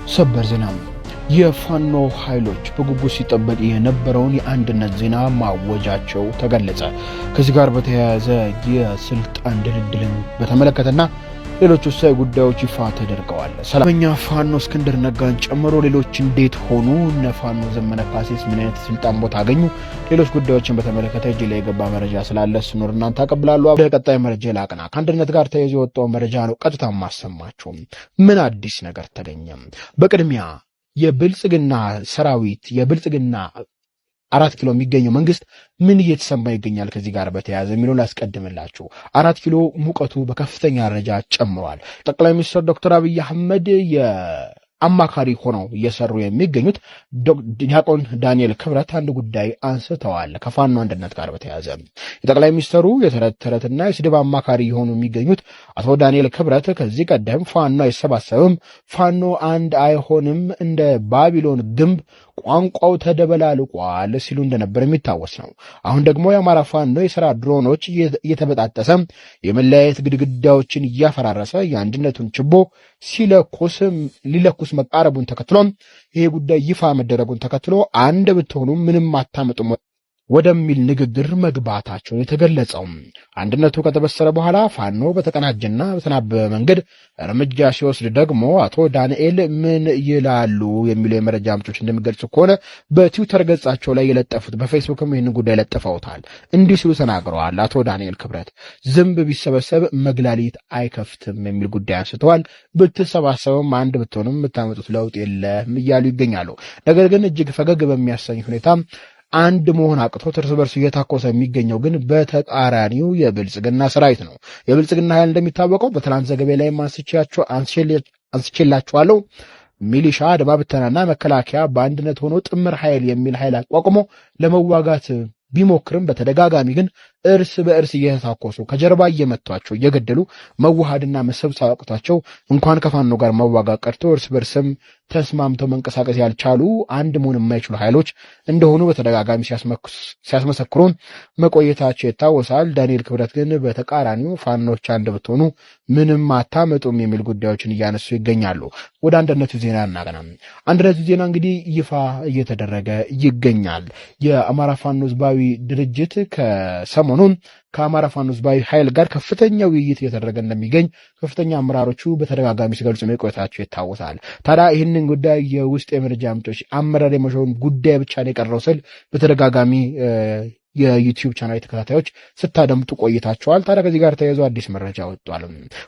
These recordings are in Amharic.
ሰበር ዜና የፋኖ ኃይሎች በጉጉት ሲጠበቅ የነበረውን የአንድነት ዜና ማወጃቸው ተገለጸ። ከዚህ ጋር በተያያዘ የስልጣን ድልድልን በተመለከተና ሌሎች ወሳኝ ጉዳዮች ይፋ ተደርገዋል። ሰላምኛ ፋኖ እስክንድር ነጋን ጨምሮ ሌሎች እንዴት ሆኑ? እነ ፋኖ ዘመነ ካሴስ ምን አይነት ስልጣን ቦታ አገኙ? ሌሎች ጉዳዮችን በተመለከተ እጅ ላይ የገባ መረጃ ስላለ ስኖር እናንተ አቀብላለሁ። ወደ ቀጣይ መረጃ ላቅና። ከአንድነት ጋር ተያይዞ የወጣው መረጃ ነው ቀጥታ ማሰማችሁ። ምን አዲስ ነገር ተገኘ? በቅድሚያ የብልጽግና ሰራዊት የብልጽግና 4 ኪሎ የሚገኘው መንግስት ምን እየተሰማ ይገኛል? ከዚህ ጋር በተያያዘ የሚለውን ላስቀድምላችሁ። 4 ኪሎ ሙቀቱ በከፍተኛ ደረጃ ጨምሯል። ጠቅላይ ሚኒስትር ዶክተር አብይ አህመድ አማካሪ ሆነው እየሰሩ የሚገኙት ዲያቆን ዳንኤል ክብረት አንድ ጉዳይ አንስተዋል። ከፋኖ አንድነት ጋር በተያያዘ የጠቅላይ ሚኒስትሩ የተረት ተረትና የስድብ አማካሪ የሆኑ የሚገኙት አቶ ዳንኤል ክብረት ከዚህ ቀደም ፋኖ አይሰባሰብም፣ ፋኖ አንድ አይሆንም፣ እንደ ባቢሎን ግንብ ቋንቋው ተደበላልቋል ሲሉ እንደነበር የሚታወስ ነው። አሁን ደግሞ የአማራ ፋኖ የሥራ ድሮኖች እየተበጣጠሰ የመለያየት ግድግዳዎችን እያፈራረሰ የአንድነቱን ችቦ ሊለኩስ መቃረቡን ተከትሎ ይሄ ጉዳይ ይፋ መደረጉን ተከትሎ አንድ ብትሆኑ ምንም አታመጡም ወደሚል ንግግር መግባታቸውን የተገለጸው አንድነቱ ከተበሰረ በኋላ ፋኖ በተቀናጀና በተናበበ መንገድ እርምጃ ሲወስድ ደግሞ አቶ ዳንኤል ምን ይላሉ የሚለው የመረጃ ምንጮች እንደሚገልጹ ከሆነ በትዊተር ገጻቸው ላይ የለጠፉት በፌስቡክም ይህንን ጉዳይ ለጥፈውታል። እንዲህ ሲሉ ተናግረዋል። አቶ ዳንኤል ክብረት ዝንብ ቢሰበሰብ መግላሊት አይከፍትም የሚል ጉዳይ አንስተዋል። ብትሰባሰብም አንድ ብትሆንም የምታመጡት ለውጥ የለም እያሉ ይገኛሉ። ነገር ግን እጅግ ፈገግ በሚያሰኝ ሁኔታ አንድ መሆን አቅቶት እርስ በርሱ እየታኮሰ የሚገኘው ግን በተቃራኒው የብልጽግና ሰራዊት ነው። የብልጽግና ኃይል እንደሚታወቀው በትናንት ዘገባ ላይ አንስቼላችኋለሁ። ሚሊሻ፣ አድማ ብተናና መከላከያ በአንድነት ሆኖ ጥምር ኃይል የሚል ኃይል አቋቁሞ ለመዋጋት ቢሞክርም በተደጋጋሚ ግን እርስ በእርስ እየተታኮሱ ከጀርባ እየመቷቸው እየገደሉ መዋሃድና መሰብሰብ አቅቷቸው እንኳን ከፋኖ ጋር መዋጋት ቀርቶ እርስ በርስም ተስማምተው መንቀሳቀስ ያልቻሉ አንድ መሆን የማይችሉ ኃይሎች እንደሆኑ በተደጋጋሚ ሲያስመሰክሩ መቆየታቸው ይታወሳል። ዳንኤል ክብረት ግን በተቃራኒው ፋኖች አንድ ብትሆኑ ምንም አታመጡም የሚል ጉዳዮችን እያነሱ ይገኛሉ። ወደ አንድነቱ ዜና እናቀና። አንድነቱ ዜና እንግዲህ ይፋ እየተደረገ ይገኛል። የአማራ ፋኖ ህዝባዊ ድርጅት ከሰሞኑን ከአማራ ፋኖ ህዝባዊ ኃይል ጋር ከፍተኛ ውይይት እየተደረገ እንደሚገኝ ከፍተኛ አመራሮቹ በተደጋጋሚ ሲገልጹ መቆየታቸው ይታወሳል። ታዲያ ይህንን ጉዳይ የውስጥ የመረጃ ምንጮች አመራር የመሾን ጉዳይ ብቻ ነው የቀረው ስል በተደጋጋሚ የዩቲዩብ ቻናል ተከታታዮች ስታደምጡ ቆይታቸዋል። ታዲያ ከዚህ ጋር ተያይዞ አዲስ መረጃ ወጥቷል።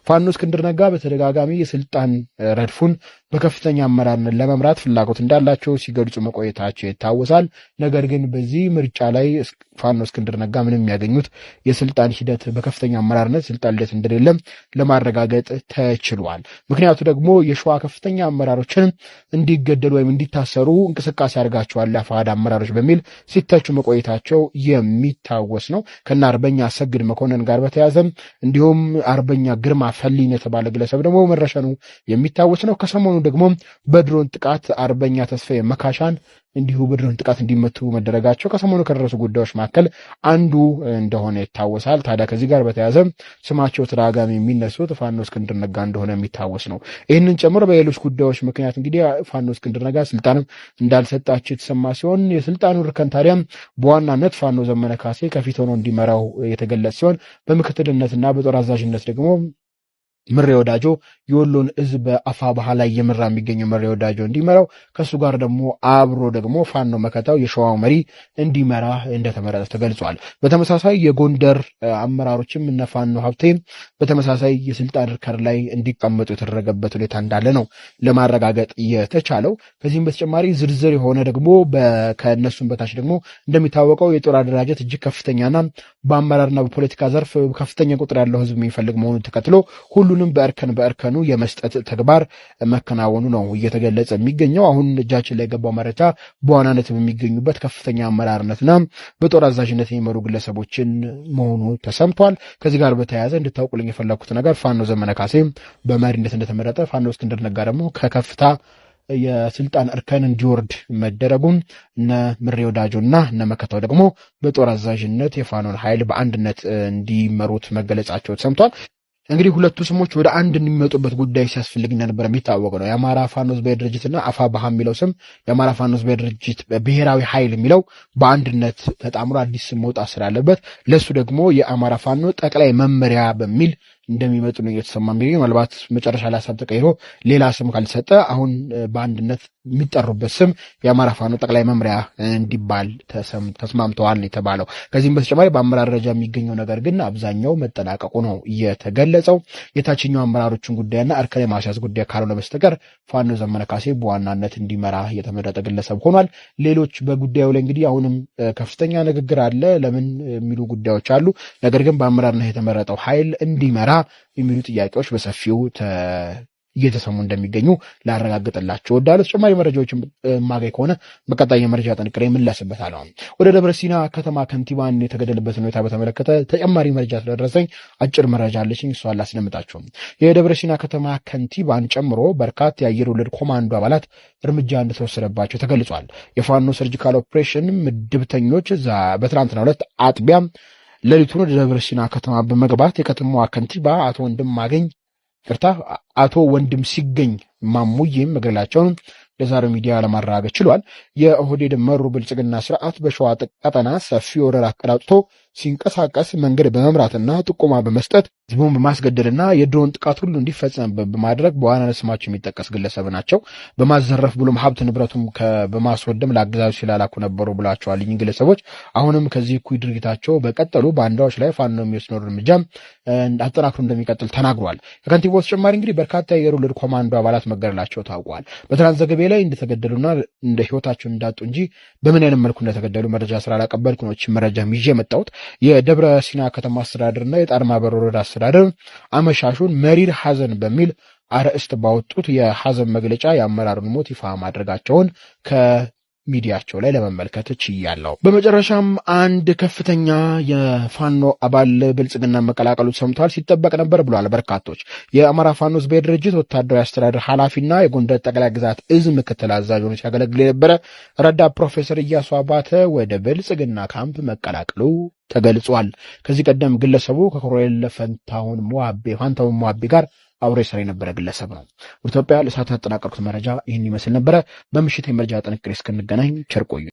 ፋኖ እስክንድር ነጋ በተደጋጋሚ የስልጣን ረድፉን በከፍተኛ አመራርነት ለመምራት ፍላጎት እንዳላቸው ሲገልጹ መቆየታቸው ይታወሳል። ነገር ግን በዚህ ምርጫ ላይ ፋኖ እስክንድር ነጋ ምንም የሚያገኙት የስልጣን ሂደት በከፍተኛ አመራርነት ስልጣን ሂደት እንደሌለም ለማረጋገጥ ተችሏል። ምክንያቱ ደግሞ የሸዋ ከፍተኛ አመራሮችን እንዲገደሉ ወይም እንዲታሰሩ እንቅስቃሴ አድርጋቸዋል የአፋሕድ አመራሮች በሚል ሲተቹ መቆየታቸው የሚታወስ ነው። ከና አርበኛ አሰግድ መኮንን ጋር በተያዘም እንዲሁም አርበኛ ግርማ ፈሊን የተባለ ግለሰብ ደግሞ መረሸኑ የሚታወስ ነው። ከሰሞኑ ደግሞ በድሮን ጥቃት አርበኛ ተስፋዬ መካሻን እንዲሁ በድሮን ጥቃት እንዲመቱ መደረጋቸው ከሰሞኑ ከደረሱ ጉዳዮች መካከል አንዱ እንደሆነ ይታወሳል። ታዲያ ከዚህ ጋር በተያያዘ ስማቸው ተደጋጋሚ የሚነሱት ፋኖ እስክንድር ነጋ እንደሆነ የሚታወስ ነው። ይህንን ጨምሮ በሌሎች ጉዳዮች ምክንያት እንግዲህ ፋኖ እስክንድር ነጋ ስልጣንም እንዳልሰጣቸው የተሰማ ሲሆን የስልጣኑ እርከን ታዲያም በዋናነት ፋኖ ዘመነ ካሴ ከፊት ሆኖ እንዲመራው የተገለጸ ሲሆን በምክትልነትና በጦር አዛዥነት ደግሞ ምሬ ወዳጆ የወሎን እዝ በአፋብኃ ላይ የመራ የሚገኘው ምሬ ወዳጆ እንዲመራው ከሱ ጋር ደግሞ አብሮ ደግሞ ፋኖ መከታው የሸዋው መሪ እንዲመራ እንደተመረጠ ተገልጿል። በተመሳሳይ የጎንደር አመራሮችም እነ ፋኖ ሀብቴ በተመሳሳይ የስልጣን እርከን ላይ እንዲቀመጡ የተደረገበት ሁኔታ እንዳለ ነው ለማረጋገጥ የተቻለው። ከዚህም በተጨማሪ ዝርዝር የሆነ ደግሞ ከእነሱም በታች ደግሞ እንደሚታወቀው የጦር አደራጀት እጅግ ከፍተኛና በአመራርና በፖለቲካ ዘርፍ ከፍተኛ ቁጥር ያለው ህዝብ የሚፈልግ መሆኑን ተከትሎ ሁሉንም በእርከኑ የመስጠት ተግባር መከናወኑ ነው እየተገለጸ የሚገኘው። አሁን እጃችን ላይ የገባው መረጃ በዋናነት በሚገኙበት ከፍተኛ አመራርነትና በጦር አዛዥነት የሚመሩ ግለሰቦችን መሆኑ ተሰምቷል። ከዚህ ጋር በተያያዘ እንድታውቁልኝ የፈለኩት ነገር ፋኖ ዘመነ ካሴ በመሪነት እንደተመረጠ፣ ፋኖ እስክንድር ነጋ ደግሞ ከከፍታ የስልጣን እርከን እንዲወርድ መደረጉን እነ ምሬ ወዳጆና እነ መከታው ደግሞ በጦር አዛዥነት የፋኖን ኃይል በአንድነት እንዲመሩት መገለጻቸው ተሰምቷል። እንግዲህ ሁለቱ ስሞች ወደ አንድ የሚመጡበት ጉዳይ ሲያስፈልግ ነበር የሚታወቅ ነው። የአማራ ፋኖ ህዝባዊ ድርጅትና አፋብኃ የሚለው ስም የአማራ ፋኖ ህዝባዊ ድርጅት ብሔራዊ ኃይል የሚለው በአንድነት ተጣምሮ አዲስ ስም መውጣት ስላለበት ለሱ ደግሞ የአማራ ፋኖ ጠቅላይ መመሪያ በሚል እንደሚመጡ ነው እየተሰማ የሚገኝ። ምናልባት መጨረሻ ላይ ሀሳብ ተቀይሮ ሌላ ስም ካልሰጠ አሁን በአንድነት የሚጠሩበት ስም የአማራ ፋኖ ጠቅላይ መምሪያ እንዲባል ተስማምተዋል የተባለው። ከዚህም በተጨማሪ በአመራር ደረጃ የሚገኘው ነገር ግን አብዛኛው መጠናቀቁ ነው የተገለጸው። የታችኛው አመራሮችን ጉዳይና እርከን የማስያዝ ጉዳይ ካልሆነ በስተቀር ፋኖ ዘመነ ካሴ በዋናነት እንዲመራ የተመረጠ ግለሰብ ሆኗል። ሌሎች በጉዳዩ ላይ እንግዲህ አሁንም ከፍተኛ ንግግር አለ። ለምን የሚሉ ጉዳዮች አሉ። ነገር ግን በአመራርነት የተመረጠው ኃይል እንዲመራ የሚሉ ጥያቄዎች በሰፊው እየተሰሙ እንደሚገኙ ላረጋግጥላችሁ እወዳለሁ። ተጨማሪ መረጃዎችን ማገኝ ከሆነ በቀጣይ የመረጃ ጥንቅሬ የምንለስበታለሁ። ወደ ደብረ ሲና ከተማ ከንቲባን የተገደለበትን ሁኔታ በተመለከተ ተጨማሪ መረጃ ስለደረሰኝ አጭር መረጃ አለችኝ፣ እሷን ላስደምጣችሁ። የደብረ ሲና ከተማ ከንቲባን ጨምሮ በርካታ የአየር ወለድ ኮማንዶ አባላት እርምጃ እንደተወሰደባቸው ተገልጿል። የፋኖ ሰርጂካል ኦፕሬሽን ምድብተኞች በትናንትናው ዕለት አጥቢያ ሌሊቱን ወደ ደብረ ሲና ከተማ በመግባት የከተማዋ ከንቲባ አቶ ወንድም ሲገኝ ማሙዬም መግደላቸውን ለዛሬው ሚዲያ ለማረጋገጥ ችሏል። የኦህዴድ መሩ ብልጽግና ስርዓት በሸዋ ቀጠና ሰፊ ወረራ አቀዳጥቶ ሲንቀሳቀስ መንገድ በመምራትና ጥቆማ በመስጠት ህዝቡን በማስገደልና የድሮን ጥቃት ሁሉ እንዲፈጸም በማድረግ በዋናነት ስማቸው የሚጠቀስ ግለሰብ ናቸው። በማዘረፍ ብሎም ሀብት ንብረቱም በማስወደም ለአገዛዙ ሲላላኩ ነበሩ ብላቸዋል። እኚህ ግለሰቦች አሁንም ከዚህ እኩይ ድርጊታቸው በቀጠሉ ባንዳዎች ላይ ፋኖ የሚወስነው እርምጃ አጠናክሮ እንደሚቀጥል ተናግሯል። ከከንቲባው ተጨማሪ እንግዲህ በርካታ የአየር ወለድ ኮማንዶ አባላት መገደላቸው ታውቋል። በትናንት ዘገቤ ላይ እንደተገደሉና እንደ ህይወታቸውን እንዳጡ እንጂ በምን አይነት መልኩ እንደተገደሉ መረጃ ስላላቀበልኩ ነው መረጃ ይዤ የመጣሁት። የደብረ ሲና ከተማ አስተዳደርና የጣርማ በር ወረዳ አስተዳደር አመሻሹን መሪር ሐዘን በሚል አርዕስት ባወጡት የሐዘን መግለጫ የአመራሩን ሞት ይፋ ማድረጋቸውን ከሚዲያቸው ላይ ለመመልከት ችያለሁ። በመጨረሻም አንድ ከፍተኛ የፋኖ አባል ብልጽግና መቀላቀሉ ሰምቷል። ሲጠበቅ ነበር ብሏል በርካቶች። የአማራ ፋኖ ህዝባዊ ድርጅት ወታደራዊ አስተዳደር ኃላፊና የጎንደር ጠቅላይ ግዛት እዝ ምክትል አዛዥ ሆኖ ሲያገለግል የነበረ ረዳት ፕሮፌሰር ኢያሱ አባተ ወደ ብልጽግና ካምፕ መቀላቀሉ ተገልጿል። ከዚህ ቀደም ግለሰቡ ከኮሎኔል ፋንታሁን ሞአቤ ጋር አብሮ የሰራ የነበረ ግለሰብ ነው። ኢትዮጵያ ለሰዓቱ ያጠናቀርኩት መረጃ ይህን ይመስል ነበረ። በምሽት የመረጃ ጥንቅሬ እስክንገናኝ ቸር ቆዩ።